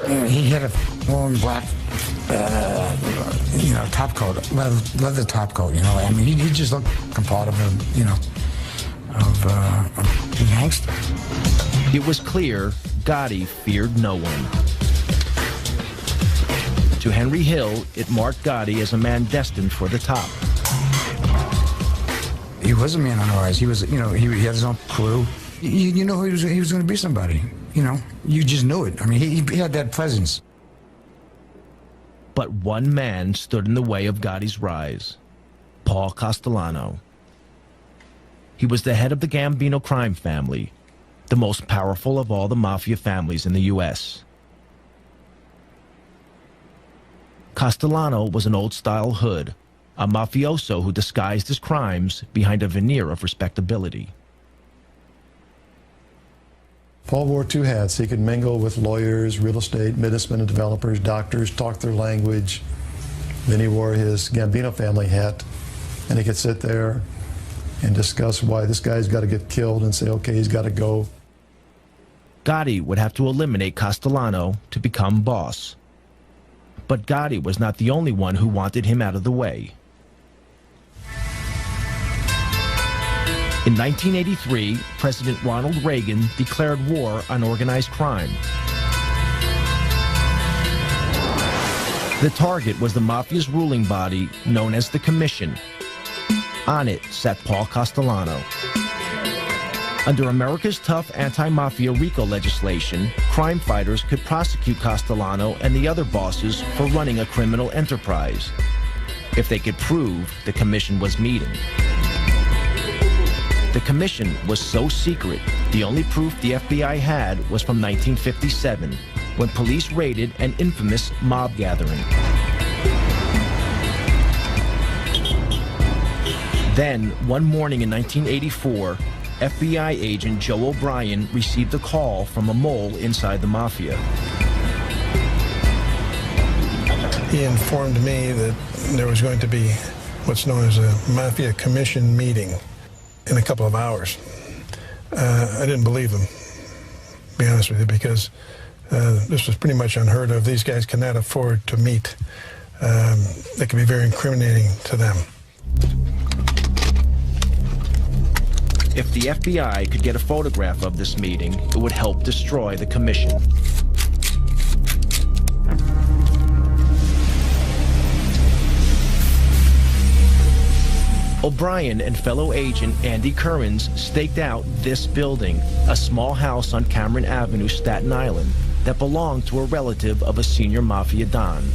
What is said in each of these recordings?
He had a long black, top coat, leather top coat. I mean, he just looked part of a gangster. It was clear Gotti feared no one. To Henry Hill, it marked Gotti as a man destined for the top. He was a man on the rise. He was, he had his own crew. You know he was going to be somebody. You just knew it. I mean, he had that presence. But one man stood in the way of Gotti's rise: Paul Castellano. He was the head of the Gambino crime family, the most powerful of all the mafia families in the U.S. Castellano was an old-style hood, a mafioso who disguised his crimes behind a veneer of respectability. Paul wore two hats. He could mingle with lawyers, real estate, businessmen and developers, doctors, talk their language. Then he wore his Gambino family hat, and he could sit there and discuss why this guy's got to get killed and say, okay, he's got to go. Gotti would have to eliminate Castellano to become boss. But Gotti was not the only one who wanted him out of the way. In 1983, President Ronald Reagan declared war on organized crime. The target was the mafia's ruling body known as the Commission. On it sat Paul Castellano. Under America's tough anti-mafia RICO legislation, crime fighters could prosecute Castellano and the other bosses for running a criminal enterprise, if they could prove the Commission was meeting. The Commission was so secret, the only proof the FBI had was from 1957, when police raided an infamous mob gathering. Then, one morning in 1984, FBI agent Joe O'Brien received a call from a mole inside the mafia. He informed me that there was going to be what's known as a Mafia Commission meeting in a couple of hours. I didn't believe him, to be honest with you, because this was pretty much unheard of. These guys cannot afford to meet. They can be very incriminating to them. If the FBI could get a photograph of this meeting, it would help destroy the Commission. O'Brien and fellow agent Andy Currens staked out this building, a small house on Cameron Avenue, Staten Island, that belonged to a relative of a senior mafia don.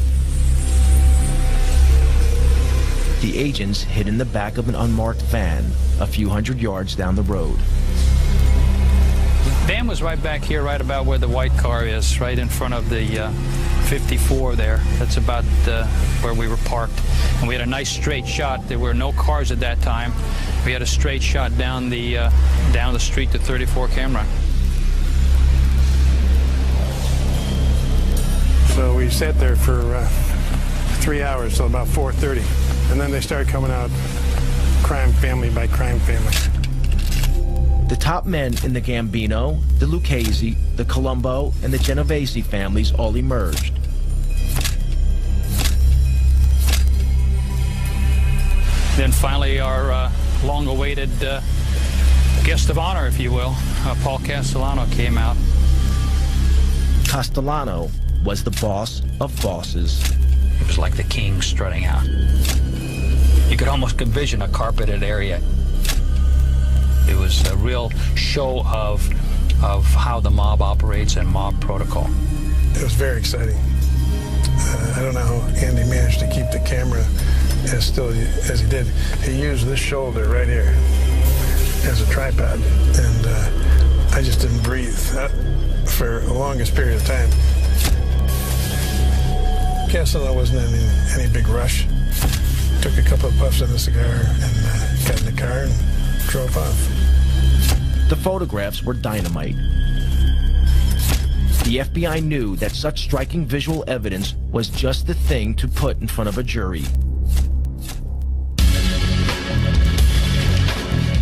The agents hid in the back of an unmarked van, a few hundred yards down the road. The van was right back here, right about where the white car is, right in front of the 54 there. That's about where we were parked. And we had a nice straight shot. There were no cars at that time. We had a straight shot down the street to 34 Camera. So we sat there for 3 hours, till about 4:30. And then they started coming out crime family by crime family. The top men in the Gambino, the Lucchese, the Colombo, and the Genovese families all emerged. Then finally our long-awaited guest of honor, if you will, Paul Castellano, came out. Castellano was the boss of bosses. It was like the king strutting out. You could almost envision a carpeted area. It was a real show of how the mob operates and mob protocol. It was very exciting. I don't know how Andy managed to keep the camera as still as he did. He used this shoulder right here as a tripod, and I just didn't breathe for the longest period of time. Castellano wasn't in any big rush. Took a couple of puffs on the cigar and got in the car and drove off. The photographs were dynamite. The FBI knew that such striking visual evidence was just the thing to put in front of a jury.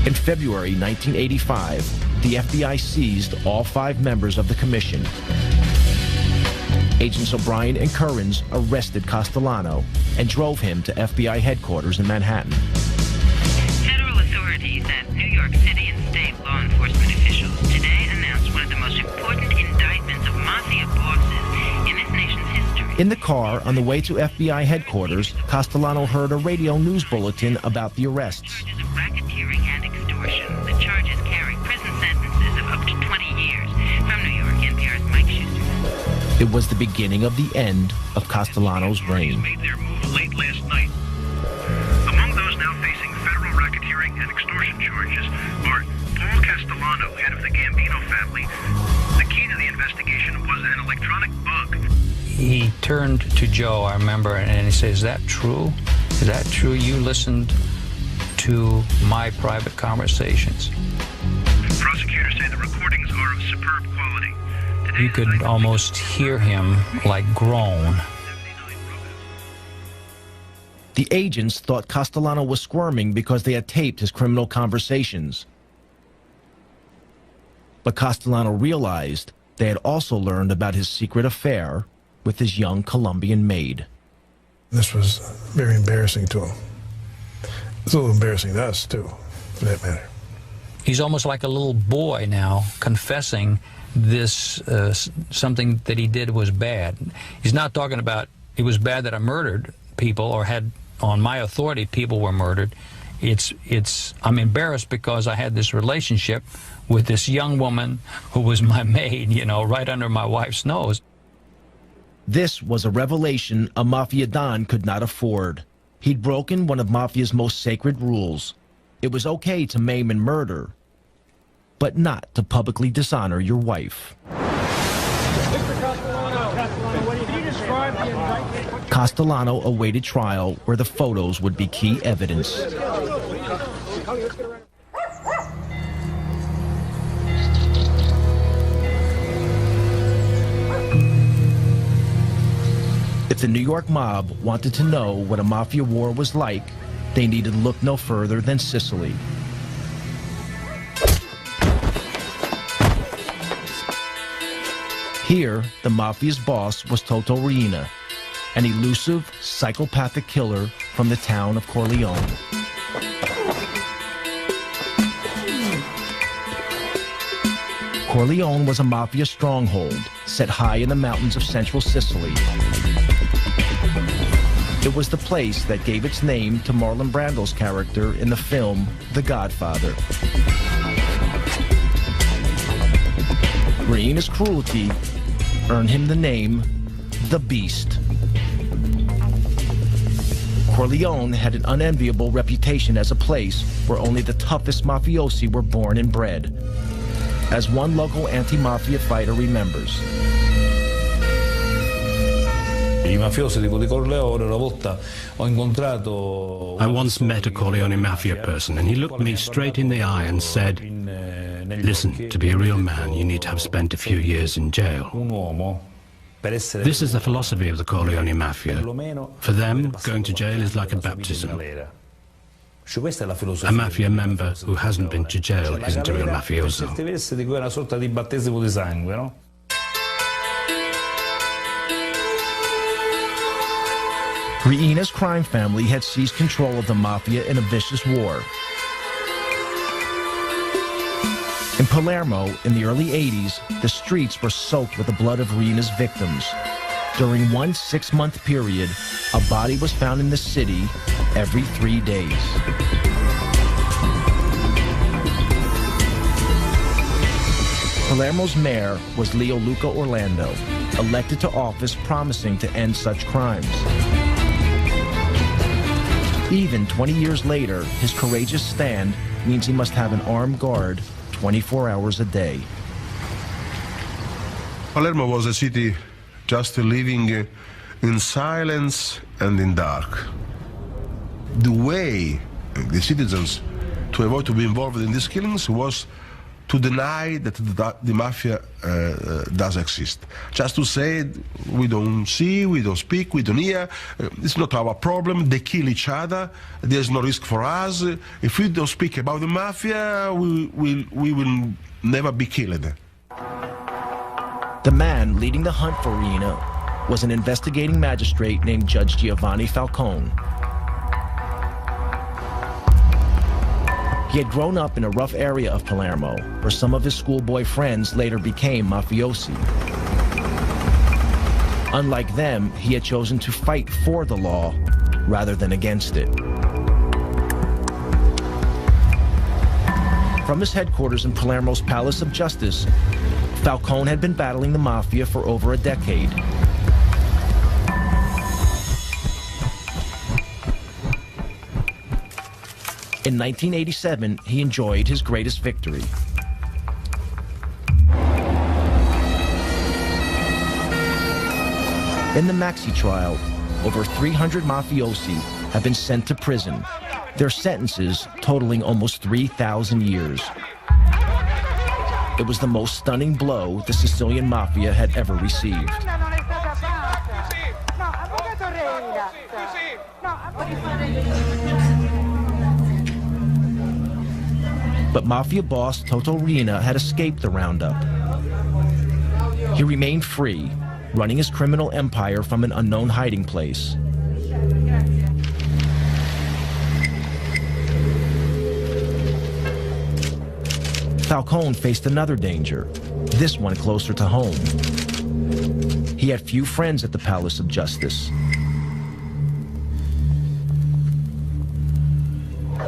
In February 1985, the FBI seized all 5 members of the Commission. Agents O'Brien and Currens arrested Castellano and drove him to FBI headquarters in Manhattan. Federal authorities and New York City and state law enforcement officials today announced one of the most important indictments of mafia bosses in this nation's history. In the car on the way to FBI headquarters, Castellano heard a radio news bulletin about the arrests. Charges of racketeering and extortion. The charges carry prison sentences of up to 20 years. From New York, NPR's Mike Schuster. It was the beginning of the end of Castellano's reign. Made their move late last night. Among those now facing federal racketeering and extortion charges are Paul Castellano, head of the Gambino family. The key to the investigation was an electronic bug. He turned to Joe, I remember, and he said, "Is that true? Is that true? You listened to my private conversations?" Prosecutors say the recordings are of superb quality. You could almost hear him like groan. The agents thought Castellano was squirming because they had taped his criminal conversations. But Castellano realized they had also learned about his secret affair with his young Colombian maid. This was very embarrassing to him. It's a little embarrassing to us, too, for that matter. He's almost like a little boy now, confessing this, something that he did was bad. He's not talking about, it was bad that I murdered people or had, on my authority, people were murdered. I'm embarrassed because I had this relationship with this young woman who was my maid, you know, right under my wife's nose. This was a revelation a Mafia Don could not afford. He'd broken one of Mafia's most sacred rules. It was okay to maim and murder, but not to publicly dishonor your wife. Castellano awaited trial where the photos would be key evidence. If the New York mob wanted to know what a mafia war was like, they needed look no further than Sicily. Here, the mafia's boss was Toto Riina, an elusive, psychopathic killer from the town of Corleone. Corleone was a mafia stronghold set high in the mountains of central Sicily. It was the place that gave its name to Marlon Brando's character in the film The Godfather. Riina's cruelty earned him the name The Beast. Corleone had an unenviable reputation as a place where only the toughest mafiosi were born and bred. As one local anti-mafia fighter remembers, I once met a Corleone mafia person, and he looked me straight in the eye and said, "Listen, to be a real man, you need to have spent a few years in jail." This is the philosophy of the Corleone mafia. For them, going to jail is like a baptism. A mafia member who hasn't been to jail isn't a real mafioso. Riina's crime family had seized control of the mafia in a vicious war. In Palermo, in the early 80s, the streets were soaked with the blood of Riina's victims. During one 6-month period, a body was found in the city every 3 days. Palermo's mayor was Leo Luca Orlando, elected to office promising to end such crimes. Even 20 years later, his courageous stand means he must have an armed guard 24 hours a day. Palermo was a city just living in silence and in dark. The way the citizens to avoid to be involved in these killings was to deny that the mafia does exist. Just to say, we don't see, we don't speak, we don't hear, it's not our problem, they kill each other, there's no risk for us. If we don't speak about the mafia, we will never be killed. The man leading the hunt for Riina was an investigating magistrate named Judge Giovanni Falcone. He had grown up in a rough area of Palermo, where some of his schoolboy friends later became mafiosi. Unlike them, he had chosen to fight for the law rather than against it. From his headquarters in Palermo's Palace of Justice, Falcone had been battling the mafia for over a decade. In 1987, he enjoyed his greatest victory. In the Maxi trial, over 300 mafiosi have been sent to prison, their sentences totaling almost 3,000 years. It was the most stunning blow the Sicilian mafia had ever received. But mafia boss Toto Riina had escaped the roundup. He remained free, running his criminal empire from an unknown hiding place. Falcone faced another danger, this one closer to home. He had few friends at the Palace of Justice.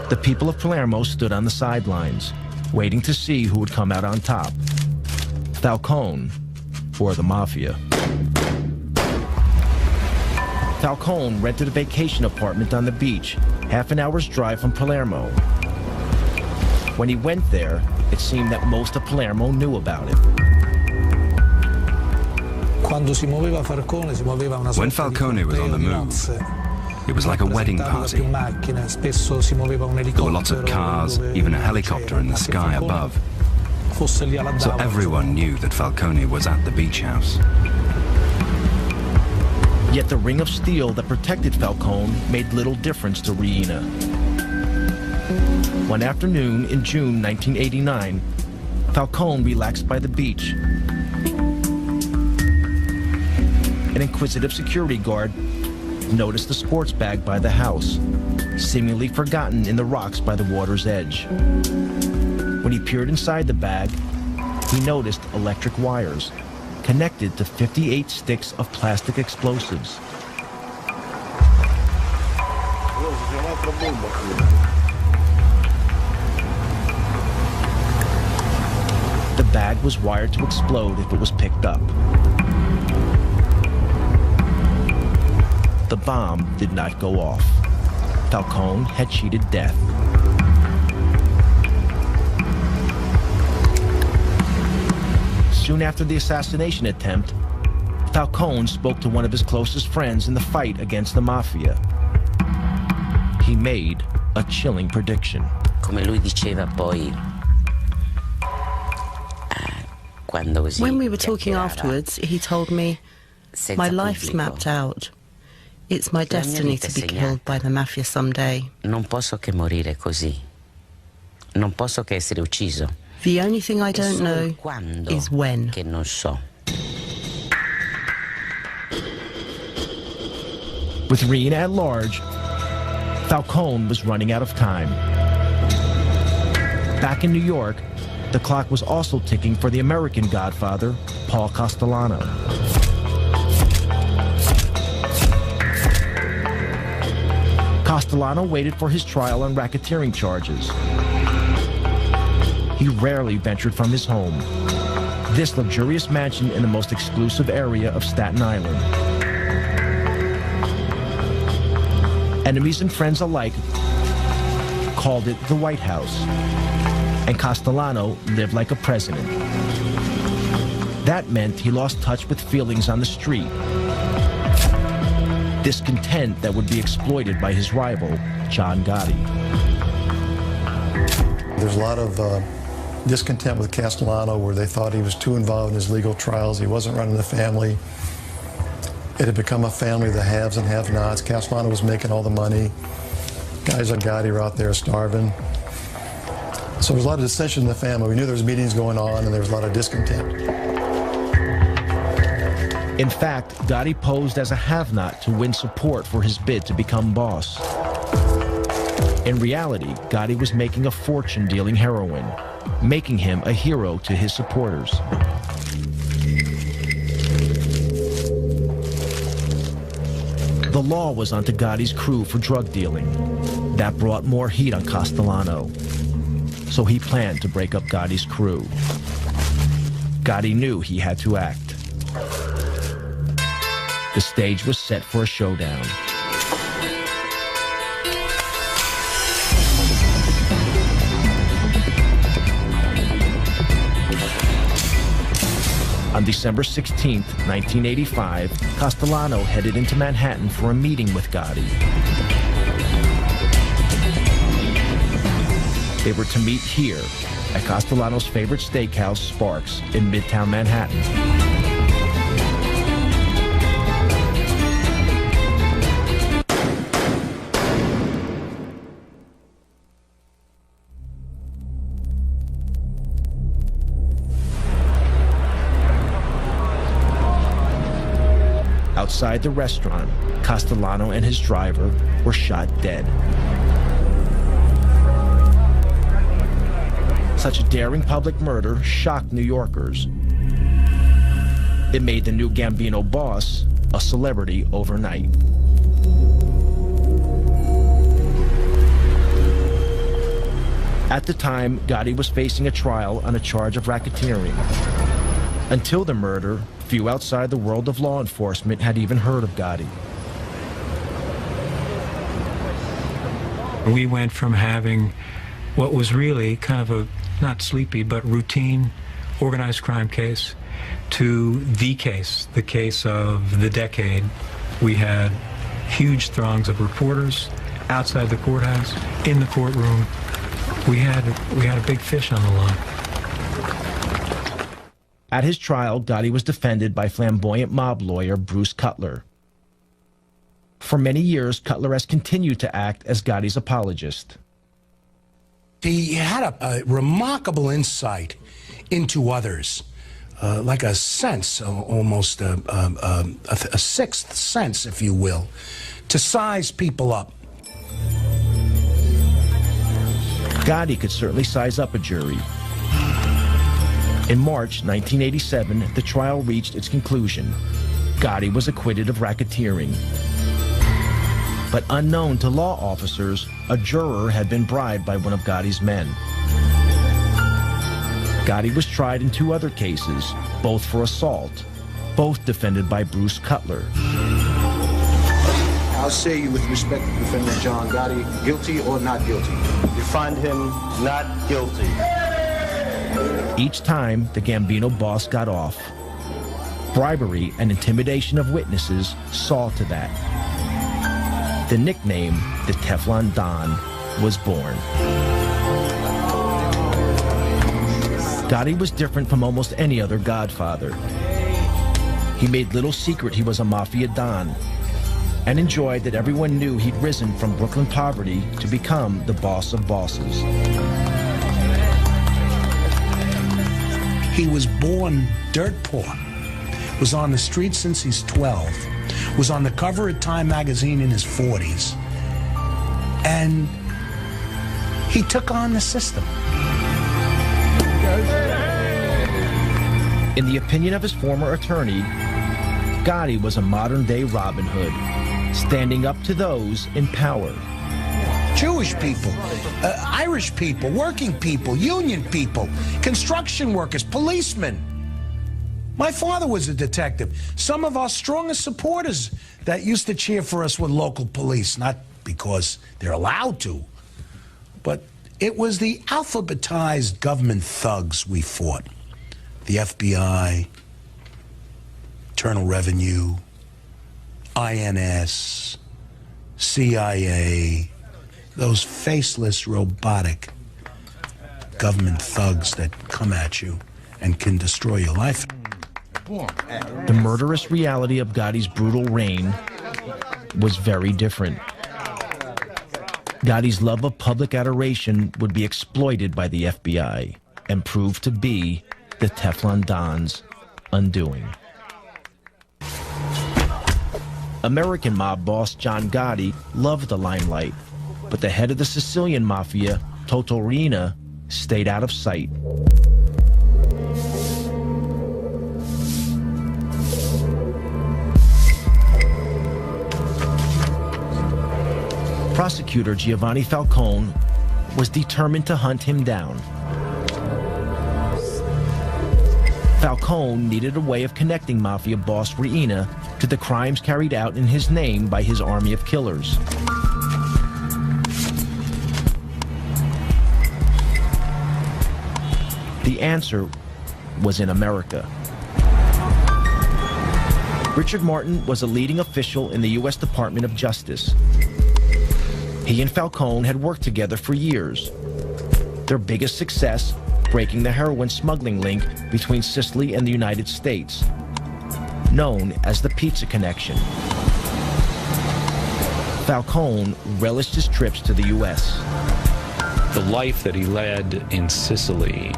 The people of Palermo stood on the sidelines, waiting to see who would come out on top, Falcone or the Mafia. Falcone rented a vacation apartment on the beach, half an hour's drive from Palermo. When he went there, it seemed that most of Palermo knew about it. When Falcone was on the move, it was like a wedding party. There were lots of cars, even a helicopter in the sky above. So everyone knew that Falcone was at the beach house. Yet the ring of steel that protected Falcone made little difference to Riina. One afternoon in June 1989, Falcone relaxed by the beach. An inquisitive security guard noticed the sports bag by the house, seemingly forgotten in the rocks by the water's edge. When he peered inside the bag, he noticed electric wires connected to 58 sticks of plastic explosives. The bag was wired to explode if it was picked up. The bomb did not go off. Falcone had cheated death. Soon after the assassination attempt, Falcone spoke to one of his closest friends in the fight against the Mafia. He made a chilling prediction. Come lui diceva poi, when we were talking afterwards, he told me, "My life's mapped out. It's my destiny to be killed by the Mafia someday. Non posso che morire così. Non posso che essere ucciso. The only thing I don't know is when." Che non so. With Riina at large, Falcone was running out of time. Back in New York, the clock was also ticking for the American godfather, Paul Castellano. Castellano waited for his trial on racketeering charges. He rarely ventured from his home, this luxurious mansion in the most exclusive area of Staten Island. Enemies and friends alike called it the White House, and Castellano lived like a president. That meant he lost touch with feelings on the street, discontent that would be exploited by his rival, John Gotti. There's a lot of discontent with Castellano, where they thought he was too involved in his legal trials. He wasn't running the family. It had become a family of the haves and have-nots. Castellano was making all the money. Guys like Gotti were out there starving. So there was a lot of dissension in the family. We knew there was meetings going on, and there was a lot of discontent. In fact, Gotti posed as a have-not to win support for his bid to become boss. In reality, Gotti was making a fortune dealing heroin, making him a hero to his supporters. The law was onto Gotti's crew for drug dealing. That brought more heat on Castellano. So he planned to break up Gotti's crew. Gotti knew he had to act. The stage was set for a showdown. On December 16, 1985, Castellano headed into Manhattan for a meeting with Gotti. They were to meet here at Castellano's favorite steakhouse, Sparks, in Midtown Manhattan. Outside the restaurant, Castellano and his driver were shot dead. Such a daring public murder shocked New Yorkers. It made the new Gambino boss a celebrity overnight. At the time, Gotti was facing a trial on a charge of racketeering. Until the murder, few outside the world of law enforcement had even heard of Gotti. We went from having what was really kind of a, not sleepy, but routine organized crime case to the case of the decade. We had huge throngs of reporters outside the courthouse, in the courtroom. We had a big fish on the line. At his trial, Gotti was defended by flamboyant mob lawyer Bruce Cutler. For many years, Cutler has continued to act as Gotti's apologist. He had a remarkable insight into others, like a sense, almost a sixth sense, if you will, to size people up. Gotti could certainly size up a jury. In March 1987, the trial reached its conclusion. Gotti was acquitted of racketeering. But unknown to law officers, a juror had been bribed by one of Gotti's men. Gotti was tried in 2 other cases, both for assault, both defended by Bruce Cutler. I'll say you with respect to defendant John Gotti, guilty or not guilty? You find him not guilty. Each time, the Gambino boss got off. Bribery and intimidation of witnesses saw to that. The nickname, the Teflon Don, was born. Gotti was different from almost any other godfather. He made little secret he was a mafia don, and enjoyed that everyone knew he'd risen from Brooklyn poverty to become the boss of bosses. He was born dirt poor, was on the street since he's 12, was on the cover of Time magazine in his 40s, and he took on the system. In the opinion of his former attorney, Gotti was a modern-day Robin Hood, standing up to those in power. Jewish people, Irish people, working people, union people, construction workers, policemen. My father was a detective. Some of our strongest supporters that used to cheer for us were local police, not because they're allowed to, but it was the alphabetized government thugs we fought. The FBI, Internal Revenue, INS, CIA, those faceless, robotic government thugs that come at you and can destroy your life. The murderous reality of Gotti's brutal reign was very different. Gotti's love of public adoration would be exploited by the FBI and prove to be the Teflon Don's undoing. American mob boss John Gotti loved the limelight, but the head of the Sicilian mafia, Toto Riina, stayed out of sight. Prosecutor Giovanni Falcone was determined to hunt him down. Falcone needed a way of connecting mafia boss Riina to the crimes carried out in his name by his army of killers. The answer was in America. Richard Martin was a leading official in the U.S. Department of Justice. He and Falcone had worked together for years. Their biggest success, breaking the heroin smuggling link between Sicily and the United States, known as the Pizza Connection. Falcone relished his trips to the U.S. The life that he led in Sicily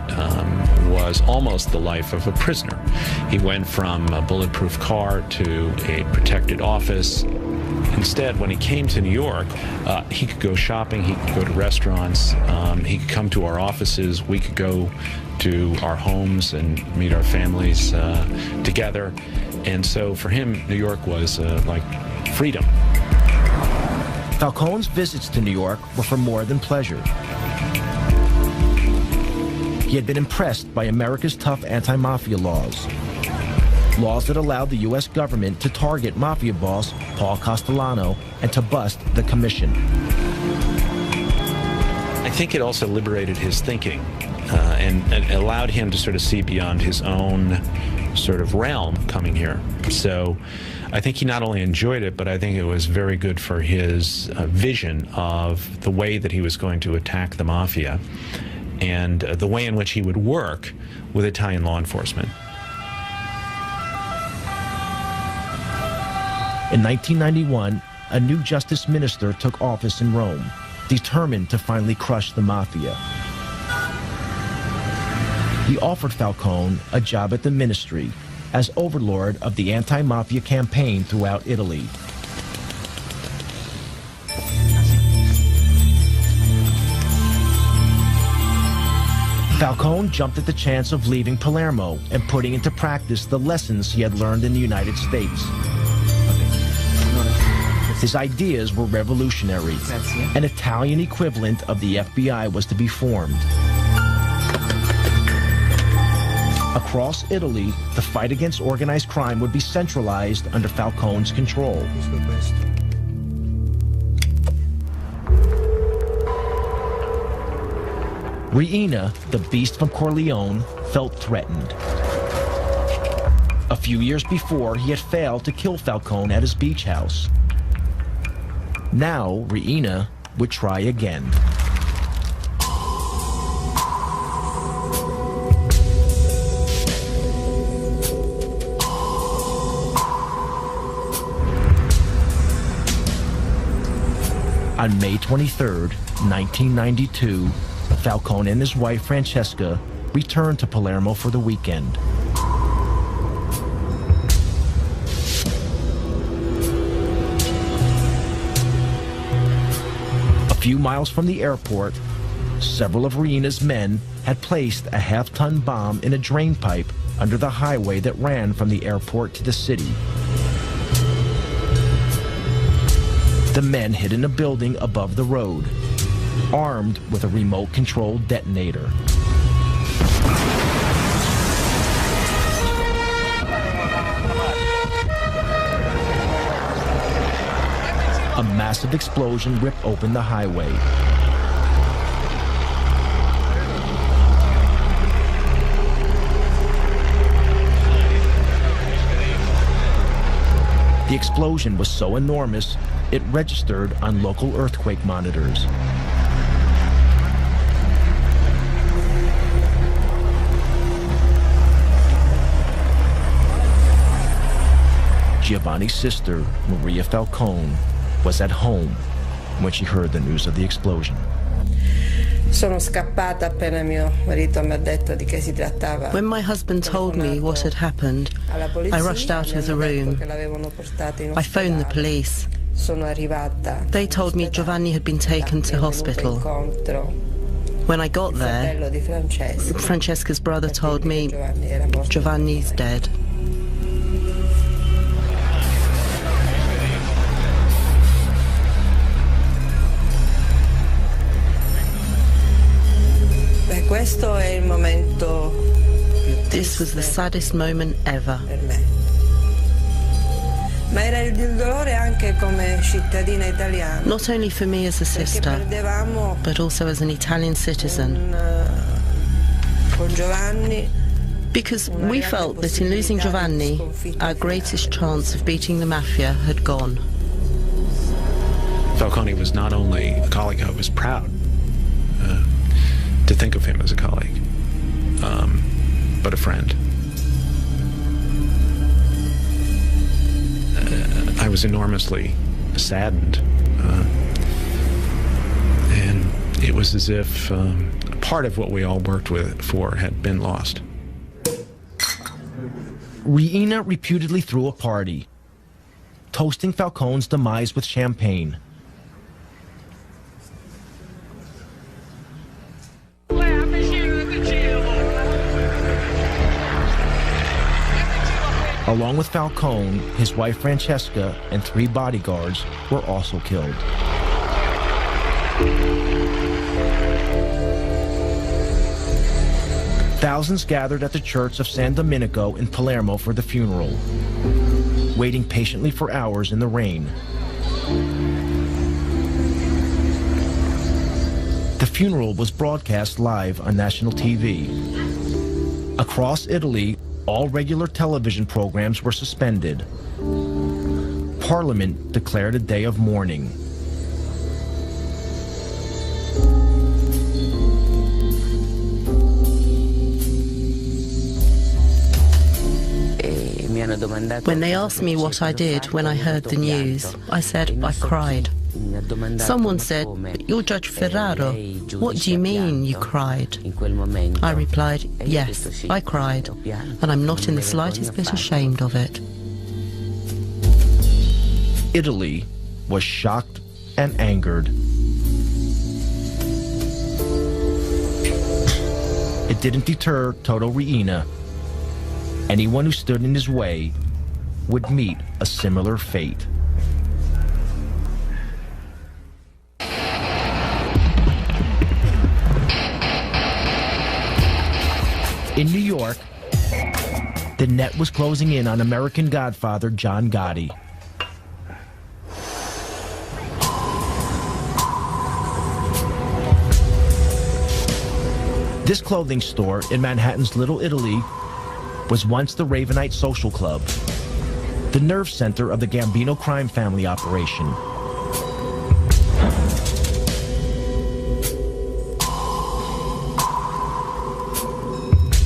was almost the life of a prisoner. He went from a bulletproof car to a protected office. Instead, when he came to New York, he could go shopping, he could go to restaurants, he could come to our offices, we could go to our homes and meet our families together. And so for him, New York was like freedom. Falcone's visits to New York were for more than pleasure. He had been impressed by America's tough anti-mafia laws. Laws that allowed the U.S. government to target mafia boss Paul Castellano and to bust the commission. I think it also liberated his thinking and allowed him to sort of see beyond his own sort of realm coming here. So I think he not only enjoyed it, but I think it was very good for his vision of the way that he was going to attack the mafia and the way in which he would work with Italian law enforcement. In 1991, a new justice minister took office in Rome, determined to finally crush the mafia. He offered Falcone a job at the ministry as overlord of the anti-mafia campaign throughout Italy. Falcone jumped at the chance of leaving Palermo and putting into practice the lessons he had learned in the United States. His ideas were revolutionary. An Italian equivalent of the FBI was to be formed. Across Italy, the fight against organized crime would be centralized under Falcone's control. Riina, the beast from Corleone, felt threatened. A few years before, he had failed to kill Falcone at his beach house. Now, Riina would try again. On May 23, 1992, Falcone and his wife Francesca returned to Palermo for the weekend. A few miles from the airport, several of Riina's men had placed a half-ton bomb in a drain pipe under the highway that ran from the airport to the city. The men hid in a building above the road, armed with a remote-controlled detonator. A massive explosion ripped open the highway. The explosion was so enormous, it registered on local earthquake monitors. Giovanni's sister, Maria Falcone, was at home when she heard the news of the explosion. When my husband told me what had happened, I rushed out of the room. I phoned the police. They told me Giovanni had been taken to hospital. When I got there, Francesca's brother told me Giovanni's dead. This was the saddest moment ever. Not only for me as a sister, but also as an Italian citizen. Because we felt that in losing Giovanni, our greatest chance of beating the mafia had gone. Falcone was not only a colleague, I was proud to think of him as a colleague, but a friend. I was enormously saddened, and it was as if part of what we all worked for had been lost. Reina reputedly threw a party, toasting Falcone's demise with champagne. Along with Falcone, his wife Francesca and 3 bodyguards were also killed. Thousands gathered at the church of San Domenico in Palermo for the funeral, waiting patiently for hours in the rain. The funeral was broadcast live on national TV. Across Italy, all regular television programs were suspended. Parliament declared a day of mourning. When they asked me what I did when I heard the news, I said I cried. Someone said, "You're Judge Ferraro. What do you mean you cried?" I replied, "Yes, I cried, and I'm not in the slightest bit ashamed of it." Italy was shocked and angered. It didn't deter Toto Reina. Anyone who stood in his way would meet a similar fate. In New York, the net was closing in on American Godfather John Gotti. This clothing store in Manhattan's Little Italy was once the Ravenite Social Club, the nerve center of the Gambino crime family operation.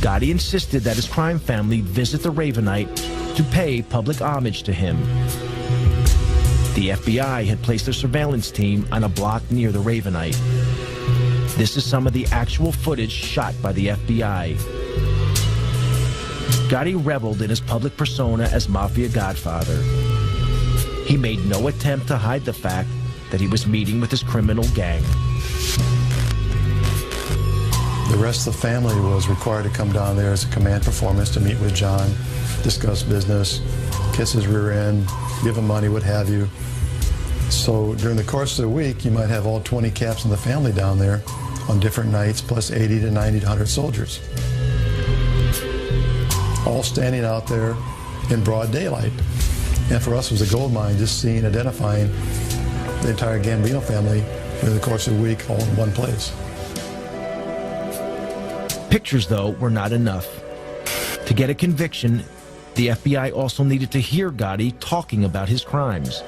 Gotti insisted that his crime family visit the Ravenite to pay public homage to him. The FBI had placed a surveillance team on a block near the Ravenite. This is some of the actual footage shot by the FBI. Gotti reveled in his public persona as Mafia Godfather. He made no attempt to hide the fact that he was meeting with his criminal gang. The rest of the family was required to come down there as a command performance to meet with John, discuss business, kiss his rear end, give him money, what have you. So during the course of the week, you might have all 20 caps in the family down there on different nights, plus 80 to 90 to 100 soldiers. All standing out there in broad daylight. And for us, it was a gold mine, just seeing, identifying the entire Gambino family during the course of the week, all in one place. Pictures, though, were not enough. To get a conviction, the FBI also needed to hear Gotti talking about his crimes.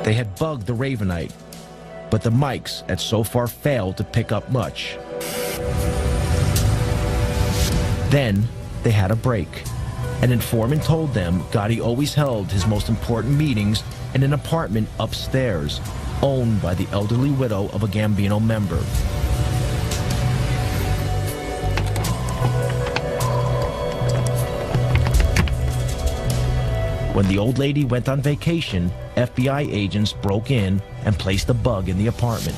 They had bugged the Ravenite, but the mics had so far failed to pick up much. Then, they had a break. An informant told them Gotti always held his most important meetings in an apartment upstairs, owned by the elderly widow of a Gambino member. When the old lady went on vacation, FBI agents broke in and placed a bug in the apartment.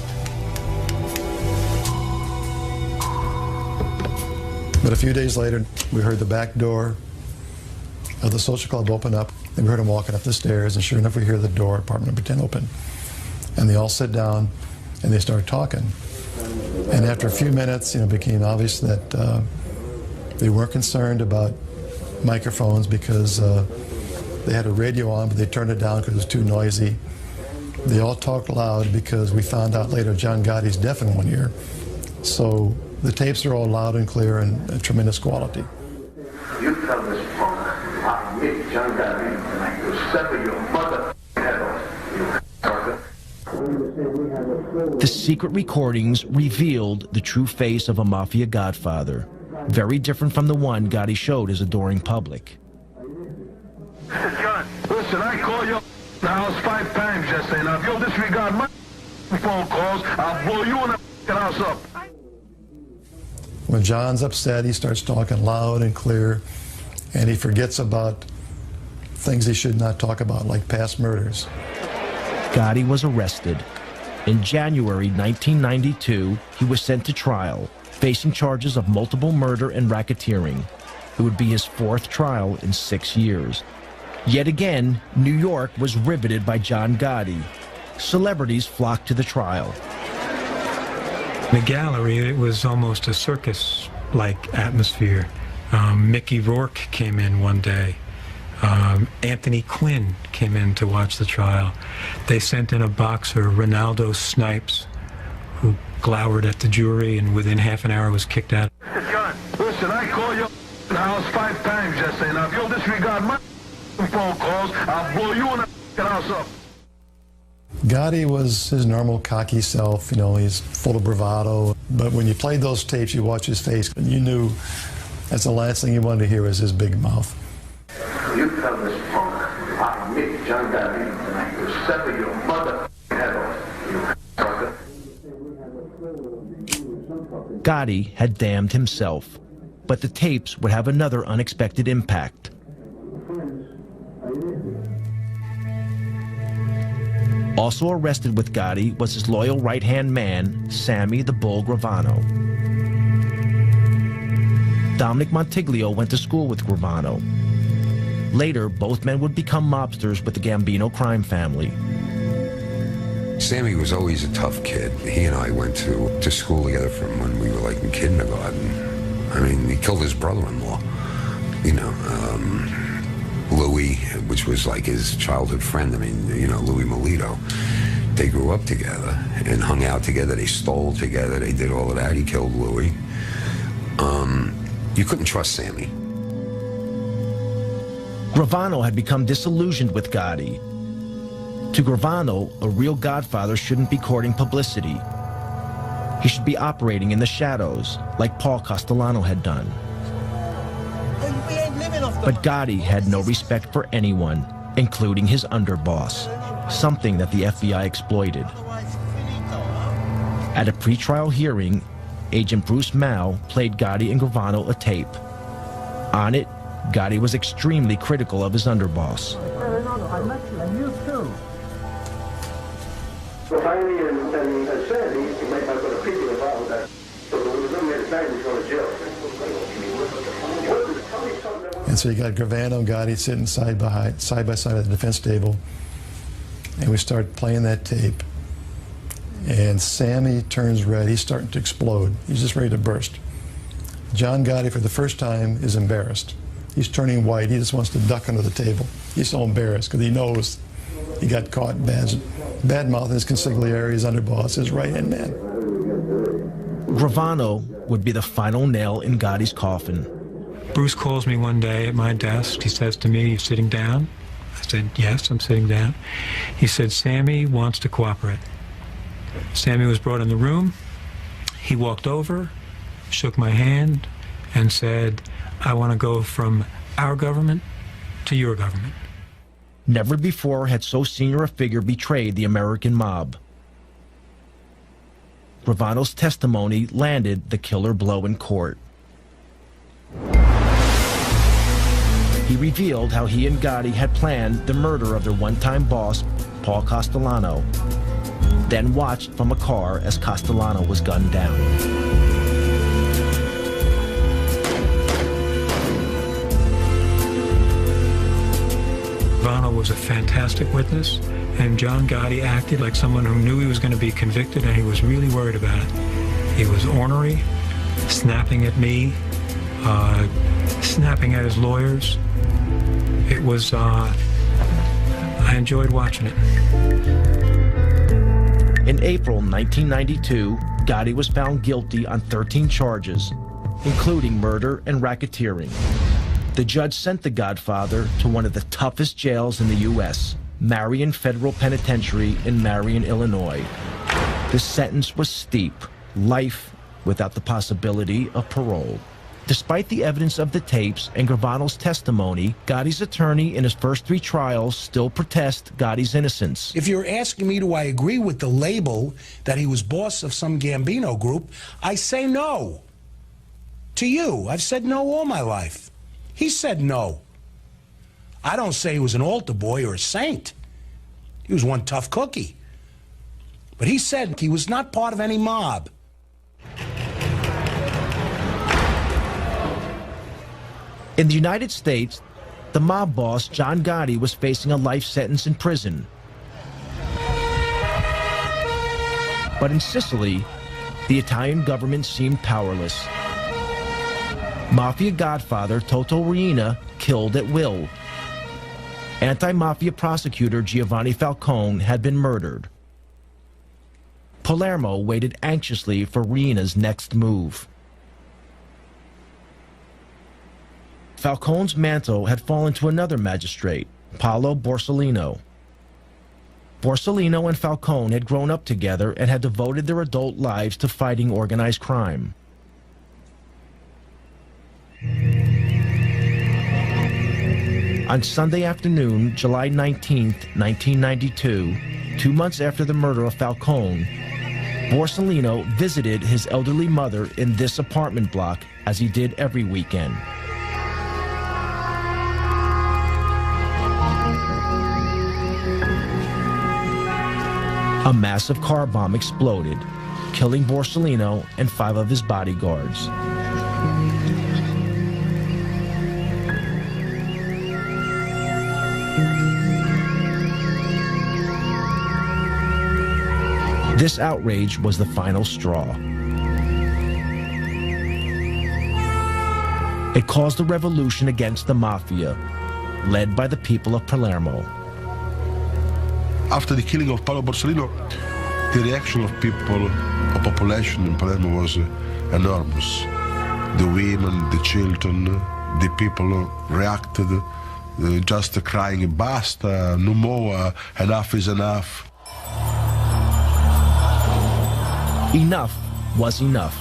But a few days later, we heard the back door of the social club open up, and we heard them walking up the stairs, and sure enough, we hear the door, apartment number 10, open. And they all sit down, and they start talking. And after a few minutes, it became obvious that they weren't concerned about microphones because they had a radio on, but they turned it down because it was too noisy. They all talked loud because we found out later John Gotti's deaf in one ear. So the tapes are all loud and clear and tremendous quality. You tell this punk, I meet John Gotti, and I will sever your mother head off, you sucker. The secret recordings revealed the true face of a mafia godfather, very different from the one Gotti showed his adoring public. John, listen, I called your house 5 times yesterday. Now, if you'll disregard my phone calls, I'll blow you in the house up. When John's upset, he starts talking loud and clear, and he forgets about things he should not talk about, like past murders. Gotti was arrested. In January 1992, he was sent to trial, facing charges of multiple murder and racketeering. It would be his 4th trial in 6 years. Yet again, New York was riveted by John Gotti. Celebrities flocked to the trial. The gallery, it was almost a circus-like atmosphere. Mickey Rourke came in one day. Anthony Quinn came in to watch the trial. They sent in a boxer, Ronaldo Snipes, who glowered at the jury and within half an hour was kicked out. John, listen, I called your house 5 times yesterday. Now, if you'll disregard my phone calls, I'll blow you in the house up. Gotti was his normal cocky self, he's full of bravado. But when you played those tapes, you watch his face, and you knew that's the last thing you wanted to hear was his big mouth. You tell this punk, I meet John Gotti, and I will sever your mother head off, you sucker. Gotti had damned himself, but the tapes would have another unexpected impact. Also arrested with Gotti was his loyal right-hand man, Sammy the Bull Gravano. Dominic Montiglio went to school with Gravano. Later, both men would become mobsters with the Gambino crime family. Sammy was always a tough kid. He and I went to school together from when we were like in kindergarten. I mean, he killed his brother-in-law, Louis, which was like his childhood friend. I mean, Louis Melito. They grew up together and hung out together. They stole together. They did all of that. He killed Louis. You couldn't trust Sammy. Gravano had become disillusioned with Gotti. To Gravano, a real godfather shouldn't be courting publicity. He should be operating in the shadows, like Paul Castellano had done. But Gotti had no respect for anyone, including his underboss, something that the FBI exploited. At a pretrial hearing, Agent Bruce Mao played Gotti and Gravano a tape. On it, Gotti was extremely critical of his underboss. Finally, and said he might not go to people about that. So when we were in time, he's going to jail. And so you got Gravano and Gotti sitting side by side at the defense table, and we start playing that tape. And Sammy turns red. He's starting to explode. He's just ready to burst. John Gotti, for the first time, is embarrassed. He's turning white. He just wants to duck under the table. He's so embarrassed because he knows he got caught bad mouthing his consigliere, his underboss, his right-hand man. Gravano would be the final nail in Gotti's coffin. Bruce calls me one day at my desk. He says to me, "You sitting down?" I said, "Yes, I'm sitting down." He said, "Sammy wants to cooperate." Sammy was brought in the room. He walked over, shook my hand, and said, "I want to go from our government to your government." Never before had so senior a figure betrayed the American mob. Gravano's testimony landed the killer blow in court. He revealed how he and Gotti had planned the murder of their one-time boss, Paul Castellano, then watched from a car as Castellano was gunned down. Vano was a fantastic witness, and John Gotti acted like someone who knew he was going to be convicted, and he was really worried about it. He was ornery, snapping at me, snapping at his lawyers. It was, I enjoyed watching it. In April 1992, Gotti was found guilty on 13 charges, including murder and racketeering. The judge sent the Godfather to one of the toughest jails in the U.S., Marion Federal Penitentiary in Marion, Illinois. The sentence was steep, life without the possibility of parole. Despite the evidence of the tapes and Gravano's testimony, Gotti's attorney in his first 3 trials still protest Gotti's innocence. If you're asking me, do I agree with the label that he was boss of some Gambino group, I say no. To you, I've said no all my life. He said no. I don't say he was an altar boy or a saint. He was one tough cookie. But he said he was not part of any mob. In the United States, the mob boss, John Gotti, was facing a life sentence in prison. But in Sicily, the Italian government seemed powerless. Mafia godfather Toto Riina killed at will. Anti-mafia prosecutor Giovanni Falcone had been murdered. Palermo waited anxiously for Riina's next move. Falcone's mantle had fallen to another magistrate, Paolo Borsellino. Borsellino and Falcone had grown up together and had devoted their adult lives to fighting organized crime. On Sunday afternoon, July 19, 1992, 2 months after the murder of Falcone, Borsellino visited his elderly mother in this apartment block, as he did every weekend. A massive car bomb exploded, killing Borsellino and 5 of his bodyguards. This outrage was the final straw. It caused a revolution against the mafia, led by the people of Palermo. After the killing of Paolo Borsellino, the reaction of people, of population in Palermo was enormous. The women, the children, the people reacted just crying, basta, no more, enough is enough. Enough was enough.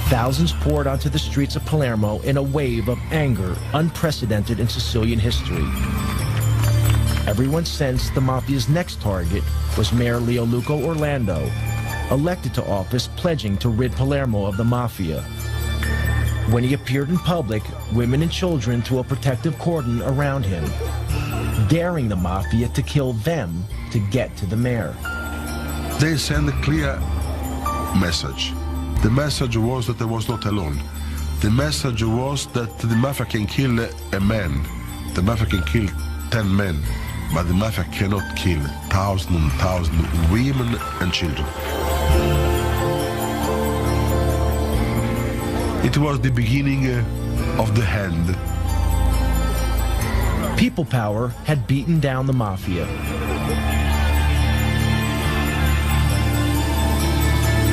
Thousands poured onto the streets of Palermo in a wave of anger unprecedented in Sicilian history. Everyone sensed the mafia's next target was Mayor Leoluco Orlando, elected to office pledging to rid Palermo of the mafia. When he appeared in public, women and children drew a protective cordon around him, daring the mafia to kill them to get to the mayor. They sent a clear message. The message was that I was not alone. The message was that the mafia can kill a man. The mafia can kill 10 men, but the mafia cannot kill thousands and thousands of women and children. It was the beginning of the end. People power had beaten down the mafia.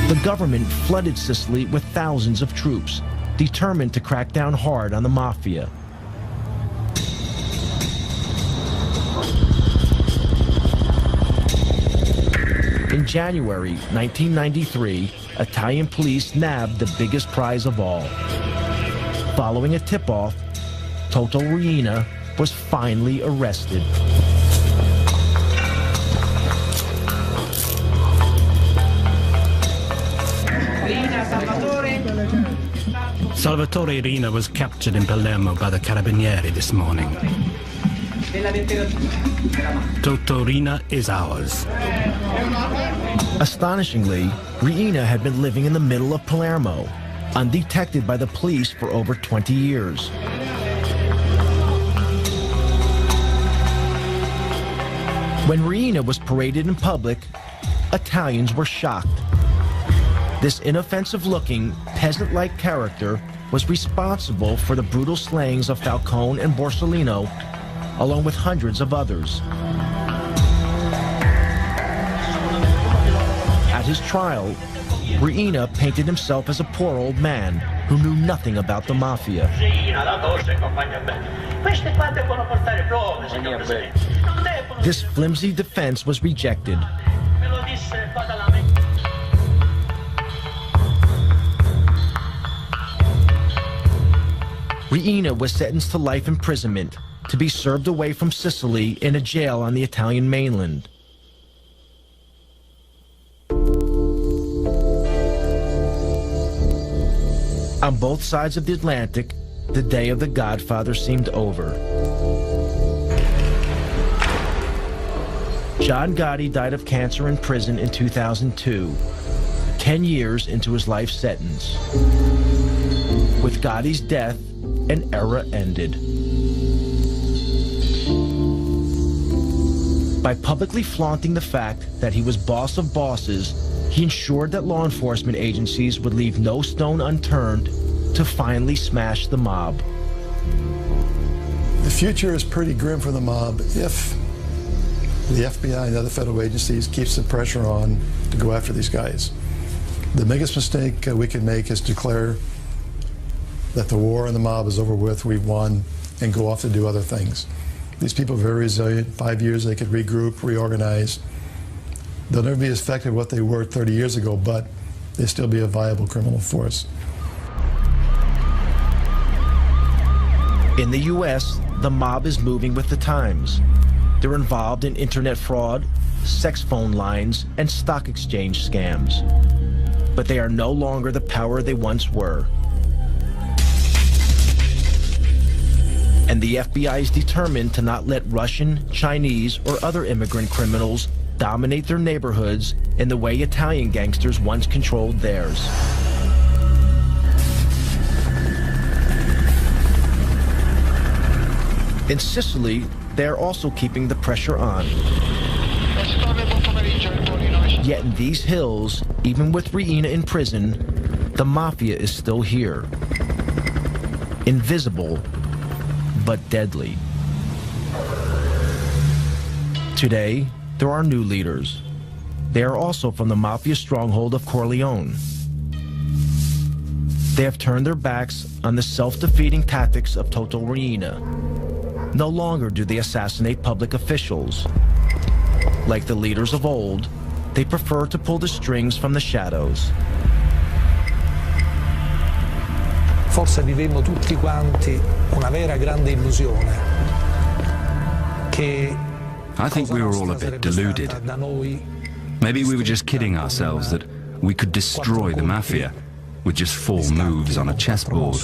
The government flooded Sicily with thousands of troops, determined to crack down hard on the mafia. In January 1993, Italian police nabbed the biggest prize of all. Following a tip-off, Toto Riina was finally arrested. Salvatore Riina was captured in Palermo by the Carabinieri this morning. Toto Riina is ours. Astonishingly, Riina had been living in the middle of Palermo, undetected by the police for over 20 years. When Riina was paraded in public, Italians were shocked. This inoffensive-looking, peasant-like character was responsible for the brutal slayings of Falcone and Borsellino, along with hundreds of others. At his trial, Riina painted himself as a poor old man who knew nothing about the mafia. This flimsy defense was rejected. Riina was sentenced to life imprisonment to be served away from Sicily in a jail on the Italian mainland. On both sides of the Atlantic, the day of the Godfather seemed over. John Gotti died of cancer in prison in 2002, 10 years into his life sentence. With Gotti's death, an era ended. By publicly flaunting the fact that he was boss of bosses, he ensured that law enforcement agencies would leave no stone unturned to finally smash the mob. The future is pretty grim for the mob if the FBI and other federal agencies keeps the pressure on to go after these guys. The biggest mistake we can make is declare that the war and the mob is over with, we've won, and go off to do other things. These people are very resilient. 5 years they could regroup, reorganize. They'll never be as effective as what they were 30 years ago, but they still be a viable criminal force. In the U.S., the mob is moving with the times. They're involved in internet fraud, sex phone lines, and stock exchange scams. But they are no longer the power they once were. And the FBI is determined to not let Russian, Chinese, or other immigrant criminals dominate their neighborhoods in the way Italian gangsters once controlled theirs. In Sicily, they are also keeping the pressure on. Yet in these hills, even with Riina in prison, the mafia is still here. Invisible, but deadly. Today, there are new leaders. They are also from the mafia stronghold of Corleone. They have turned their backs on the self-defeating tactics of Toto Riina. No longer do they assassinate public officials. Like the leaders of old, they prefer to pull the strings from the shadows. Forse vivemmo tutti quanti una vera grande illusione. I think we were all a bit deluded. Maybe we were just kidding ourselves that we could destroy the mafia with just 4 moves on a chessboard.